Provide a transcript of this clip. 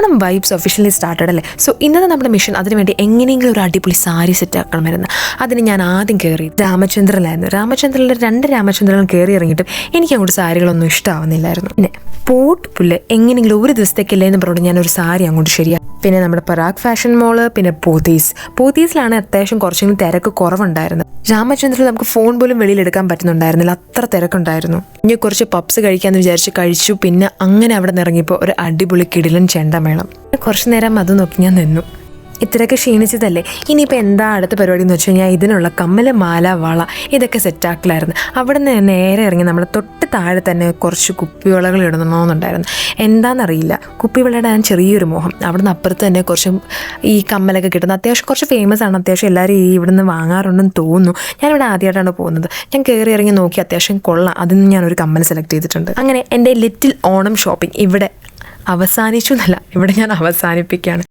Onam vibes officially started അല്ലേ. So ഇന്നത്തെ നമ്മുടെ മിഷൻ അതിനുവേണ്ടി എങ്ങനെയെങ്കിലും ഒരു അടിപൊളി സാരി സെറ്റ് ആക്കണമായിരുന്നു. അതിന് ഞാൻ ആദ്യം കയറി രാമചന്ദ്രനിലായിരുന്നു. രാമചന്ദ്രനിൽ 2 രാമചന്ദ്രനും കയറി ഇറങ്ങിയിട്ടും എനിക്ക് അങ്ങോട്ട് സാരികളൊന്നും ഇഷ്ടമാവുന്നില്ലായിരുന്നു. പിന്നെ പോട്ട് പുല്ല് എങ്ങനെയെങ്കിലും ഒരു ദിവസത്തേക്കില്ലേ എന്ന് പറഞ്ഞിട്ട് ഞാനൊരു സാരി അങ്ങോട്ട് ശരിയാണ്. പിന്നെ നമ്മുടെ പരാഗ് ഫാഷൻ മോള്, പിന്നെ പോത്തീസിലാണ് അത്യാവശ്യം കുറച്ചെങ്കിലും തിരക്ക് കുറവുണ്ടായിരുന്നു. രാമചന്ദ്രൻ നമുക്ക് ഫോൺ പോലും വെളിയിലെടുക്കാൻ പറ്റുന്നുണ്ടായിരുന്നില്ല, അത്ര തിരക്കുണ്ടായിരുന്നു. ഇനി കുറച്ച് പപ്സ് കഴിക്കാമെന്ന് വിചാരിച്ച് കഴിച്ചു. പിന്നെ അങ്ങനെ അവിടെ നിന്ന് ഇറങ്ങിയപ്പോൾ ഒരു അടിപൊളി കിടിലൻ ചെണ്ടമേളം. കുറച്ചു നേരം അത് നോക്കി ഞാൻ നിന്നു. ഇത്രയൊക്കെ ക്ഷീണിച്ചതല്ലേ, ഇനിയിപ്പോൾ എന്താ അടുത്ത പരിപാടി എന്ന് വെച്ച് കഴിഞ്ഞാൽ ഇതിനുള്ള കമ്മല്, മാല, വള ഇതൊക്കെ സെറ്റാക്കലായിരുന്നു. അവിടെ നിന്ന് നേരെ ഇറങ്ങി നമ്മൾ തൊട്ട് താഴെ തന്നെ കുറച്ച് കുപ്പിവളകൾ ഇടണമെന്നുണ്ടായിരുന്നു. എന്താണെന്നറിയില്ല, കുപ്പിവള ഇടാൻ ചെറിയൊരു മോഹം. അവിടെ നിന്ന് അപ്പുറത്ത് തന്നെ കുറച്ച് ഈ കമ്മലൊക്കെ കിട്ടുന്നത് അത്യാവശ്യം കുറച്ച് ഫേമസ് ആണ്. അത്യാവശ്യം എല്ലാവരും ഇവിടെ നിന്ന് വാങ്ങാറുണ്ടെന്ന് തോന്നുന്നു. ഞാനിവിടെ ആദ്യമായിട്ടാണ് പോകുന്നത്. ഞാൻ കയറി ഇറങ്ങി നോക്കി, അത്യാവശ്യം കൊള്ളാം. അതിൽ നിന്ന് ഞാനൊരു കമ്മൽ സെലക്ട് ചെയ്തിട്ടുണ്ട്. അങ്ങനെ എൻ്റെ ലിറ്റിൽ ഓണം ഷോപ്പിംഗ് ഇവിടെ അവസാനിച്ചു എന്നല്ല, ഇവിടെ ഞാൻ അവസാനിപ്പിക്കുകയാണ്.